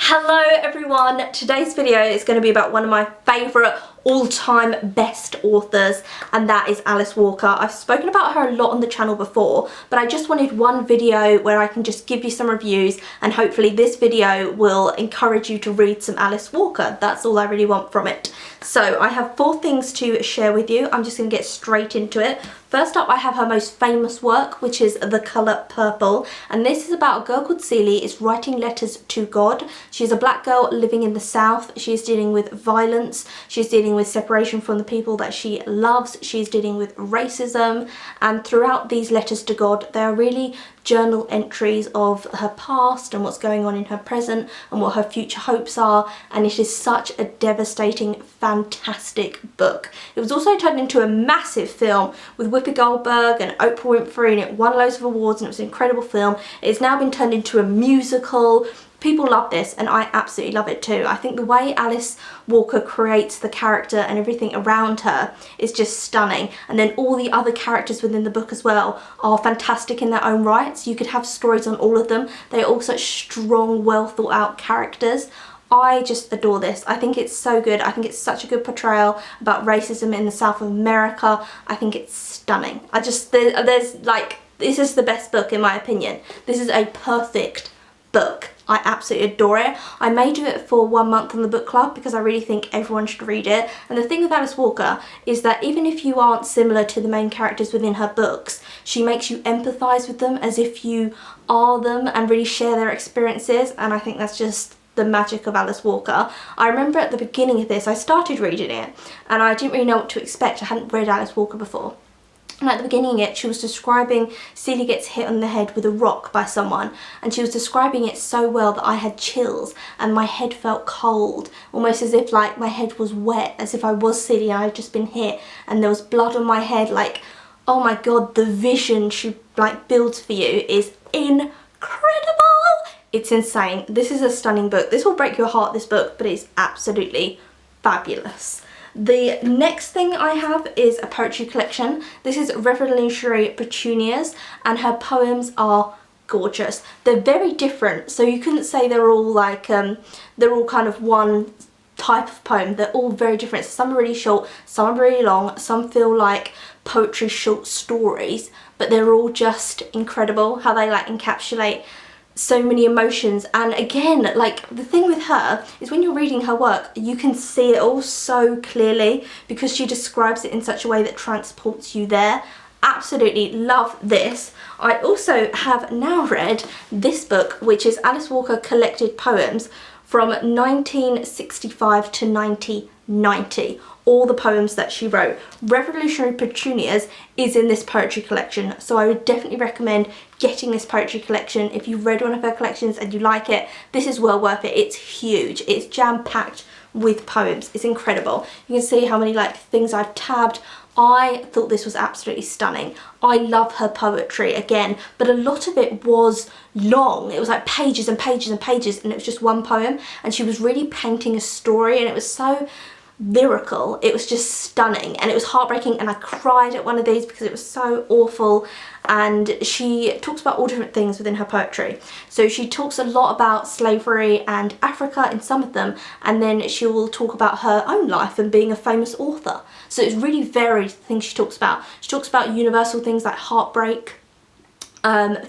Hello everyone, today's video is going to be about one of my favourite all-time best authors, and that is Alice Walker. I've spoken about her a lot on the channel before, but I just wanted one video where I can just give you some reviews, and hopefully this video will encourage you to read some Alice Walker. That's all I really want from it. So I have 4 things to share with you. I'm just going to get straight into it. First up, I have her most famous work, which is The Colour Purple, and this is about a girl called Celie is writing letters to God. She's a black girl living in the South. She's dealing with violence, she's dealing with separation from the people that she loves, she's dealing with racism, and throughout these letters to God, they are really journal entries of her past and what's going on in her present and what her future hopes are, and it is such a devastating, fantastic book. It was also turned into a massive film with Whoopi Goldberg and Oprah Winfrey, and it won loads of awards and it was an incredible film. It's now been turned into a musical. People love this and I absolutely love it too. I think the way Alice Walker creates the character and everything around her is just stunning, and then all the other characters within the book as well are fantastic in their own rights. You could have stories on all of them. They're all such strong, well thought out characters. I just adore this. I think it's so good. I think it's such a good portrayal about racism in the South of America. I think it's stunning. There's like, this is the best book in my opinion. This is a perfect book. I absolutely adore it. I may do it for 1 month on the book club because I really think everyone should read it. And the thing with Alice Walker is that even if you aren't similar to the main characters within her books, she makes you empathise with them as if you are them and really share their experiences, and I think that's just the magic of Alice Walker. I remember at the beginning of this, I started reading it and I didn't really know what to expect. I hadn't read Alice Walker before. And at the beginning of it, she was describing Celie gets hit on the head with a rock by someone, and she was describing it so well that I had chills and my head felt cold, almost as if like my head was wet, as if I was Celie and I had just been hit and there was blood on my head. Like, oh my god, the vision she like builds for you is incredible. It's insane. This is a stunning book. This will break your heart, this book, but it's absolutely fabulous. The next thing I have is a poetry collection. This is Revolutionary Petunias, and her poems are gorgeous. They're very different, so you couldn't say they're all like, they're all kind of one type of poem. They're all very different. Some are really short, some are really long, some feel like poetry short stories, but they're all just incredible how they like encapsulate so many emotions. And again, like, the thing with her is when you're reading her work, you can see it all so clearly because she describes it in such a way that transports you there. Absolutely love this. I also have now read this book, which is Alice Walker Collected Poems from 1965 to 1990. All the poems that she wrote. Revolutionary Petunias is in this poetry collection, so I would definitely recommend getting this poetry collection. If you've read one of her collections and you like it, this is well worth it. It's huge. It's jam-packed with poems. It's incredible. You can see how many like things I've tabbed. I thought this was absolutely stunning. I love her poetry again, but a lot of it was long. It was like pages and pages and pages, and it was just one poem, and she was really painting a story, and it was so lyrical. It was just stunning, and it was heartbreaking, and I cried at one of these because it was so awful. And she talks about all different things within her poetry. So she talks a lot about slavery and Africa in some of them, and then she will talk about her own life and being a famous author. So it's really varied things she talks about. She talks about universal things like heartbreak,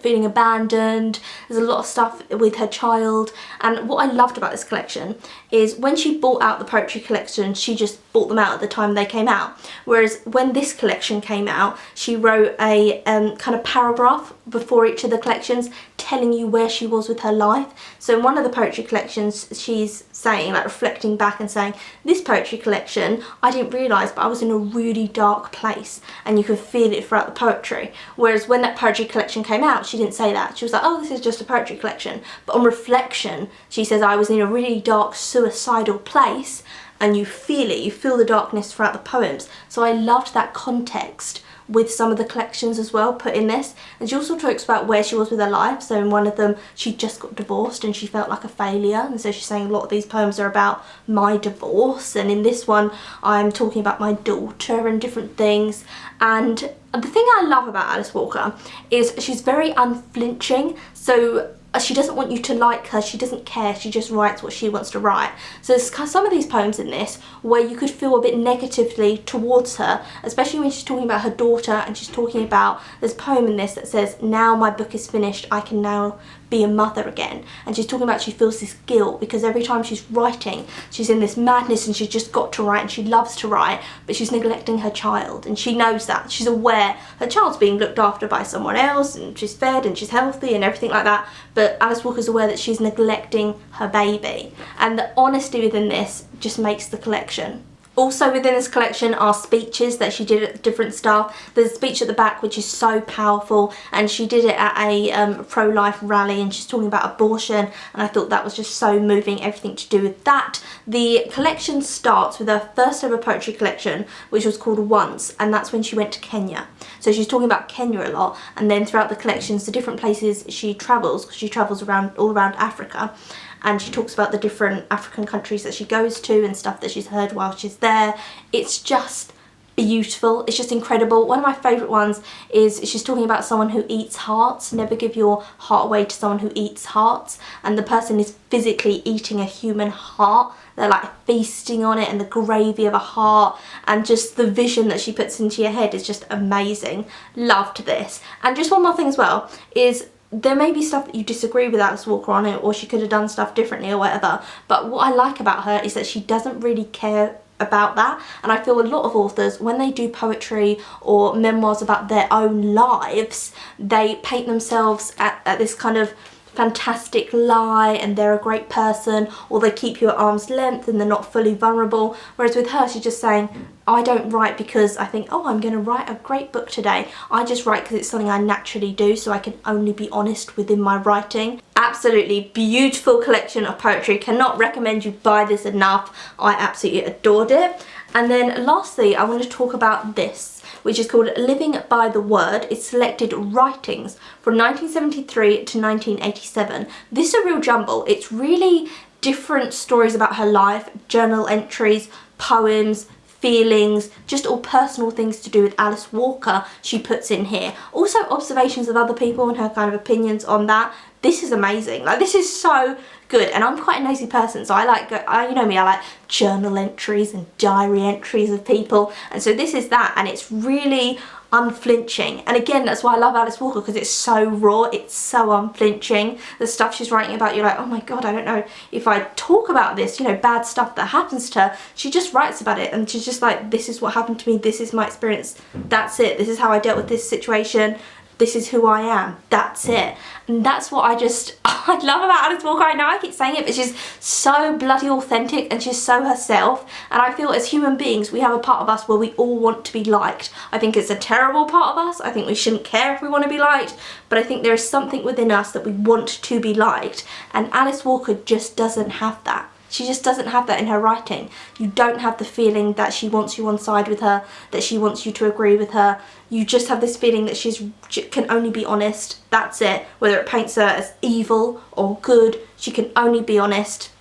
feeling abandoned. There's a lot of stuff with her child, and what I loved about this collection is when she bought out the poetry collection, she just bought them out at the time they came out, whereas when this collection came out, she wrote a kind of paragraph before each of the collections telling you where she was with her life. So in one of the poetry collections, she's saying, like, reflecting back and saying, this poetry collection, I didn't realise, but I was in a really dark place, and you could feel it throughout the poetry. Whereas when that poetry collection came out, she didn't say that. She was like, oh, this is just a poetry collection. But on reflection, she says, I was in a really dark, suicidal place, and you feel it. You feel the darkness throughout the poems. So I loved that context with some of the collections as well put in this. And she also talks about where she was with her life. So in one of them, she just got divorced and she felt like a failure, and so she's saying a lot of these poems are about my divorce. And in this one, I'm talking about my daughter and different things. And the thing I love about Alice Walker is she's very unflinching. So she doesn't want you to like her, she doesn't care, she just writes what she wants to write. So there's some of these poems in this where you could feel a bit negatively towards her, especially when she's talking about her daughter, and she's talking about, there's a poem in this that says, now my book is finished, I can now be a mother again. And she's talking about she feels this guilt because every time she's writing, she's in this madness and she's just got to write and she loves to write, but she's neglecting her child, and she knows that. She's aware her child's being looked after by someone else and she's fed and she's healthy and everything like that, but Alice Walker's aware that she's neglecting her baby. And the honesty within this just makes the collection. Also within this collection are speeches that she did at different stuff. There's a speech at the back which is so powerful, and she did it at a pro-life rally, and she's talking about abortion, and I thought that was just so moving, everything to do with that. The collection starts with her first ever poetry collection, which was called Once, and that's when she went to Kenya. So she's talking about Kenya a lot, and then throughout the collections, the different places she travels, because she travels all around Africa, and she talks about the different African countries that she goes to and stuff that she's heard while she's there. It's just beautiful, it's just incredible. One of my favourite ones is she's talking about someone who eats hearts. Never give your heart away to someone who eats hearts, and the person is physically eating a human heart. They're like feasting on it, and the gravy of a heart, and just the vision that she puts into your head is just amazing. Loved this. And just one more thing as well is, there may be stuff that you disagree with Alice Walker on it, or she could have done stuff differently or whatever, but what I like about her is that she doesn't really care about that. And I feel a lot of authors, when they do poetry or memoirs about their own lives, they paint themselves at this kind of fantastic lie and they're a great person, or they keep you at arm's length and they're not fully vulnerable. Whereas with her, she's just saying, I don't write because I think, oh, I'm going to write a great book today. I just write because it's something I naturally do, so I can only be honest within my writing. Absolutely beautiful collection of poetry. Cannot recommend you buy this enough. I absolutely adored it. And then lastly, I want to talk about this, which is called Living by the Word. It's selected writings from 1973 to 1987. This is a real jumble. It's really different stories about her life, journal entries, poems, feelings, just all personal things to do with Alice Walker she puts in here. Also observations of other people and her kind of opinions on that. This is amazing. Like, this is so good, and I'm quite a nosy person, so I like, you know me, I like journal entries and diary entries of people, and so this is that, and it's really unflinching. And again, that's why I love Alice Walker, because it's so raw, it's so unflinching. The stuff she's writing about, you're like, oh my god, I don't know if I talk about this, you know, bad stuff that happens to her. She just writes about it, and she's just like, this is what happened to me, this is my experience, that's it, this is how I dealt with this situation, this is who I am, that's it. And that's what I love about Alice Walker. I know I keep saying it, but she's so bloody authentic and she's so herself. And I feel as human beings, we have a part of us where we all want to be liked. I think it's a terrible part of us. I think we shouldn't care if we want to be liked, but I think there is something within us that we want to be liked. And Alice Walker just doesn't have that. She just doesn't have that in her writing. You don't have the feeling that she wants you on side with her, that she wants you to agree with her. You just have this feeling that she can only be honest. That's it. Whether it paints her as evil or good, she can only be honest.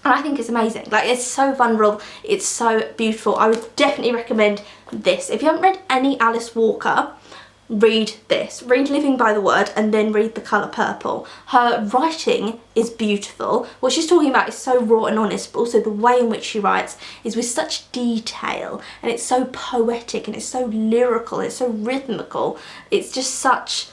And I think it's amazing. Like, it's so vulnerable. It's so beautiful. I would definitely recommend this. If you haven't read any Alice Walker, read this. Read Living by the Word and then read The Colour Purple. Her writing is beautiful. What she's talking about is so raw and honest, but also the way in which she writes is with such detail, and it's so poetic and it's so lyrical, it's so rhythmical. It's just such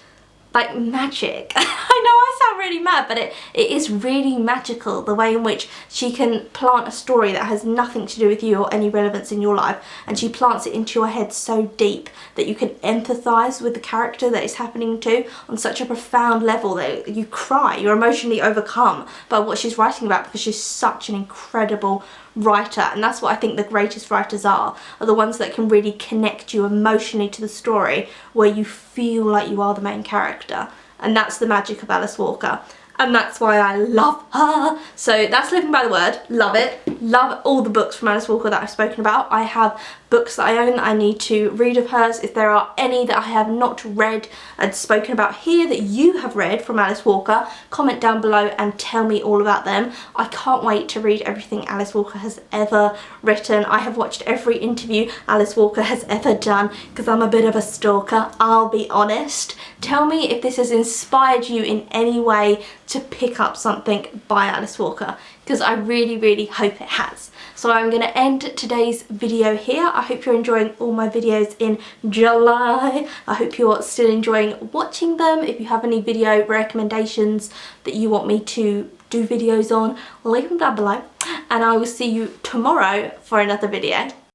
like magic. I know I sound really mad, but it is really magical, the way in which she can plant a story that has nothing to do with you or any relevance in your life, and she plants it into your head so deep that you can empathise with the character that it's happening to on such a profound level that you cry, you're emotionally overcome by what she's writing about, because she's such an incredible writer. And that's what I think the greatest writers are the ones that can really connect you emotionally to the story, where you feel like you are the main character. And that's the magic of Alice Walker, and that's why I love her. So that's Living by the Word. Love it. love all the books from Alice Walker that I've spoken about. I have books that I own that I need to read of hers. If there are any that I have not read and spoken about here that you have read from Alice Walker, comment down below and tell me all about them. I can't wait to read everything Alice Walker has ever written. I have watched every interview Alice Walker has ever done because I'm a bit of a stalker, I'll be honest. Tell me if this has inspired you in any way to pick up something by Alice Walker, because I really hope it has. So I'm going to end today's video here. I hope you're enjoying all my videos in July. I hope you're still enjoying watching them. If you have any video recommendations that you want me to do videos on, leave them down below. And I will see you tomorrow for another video.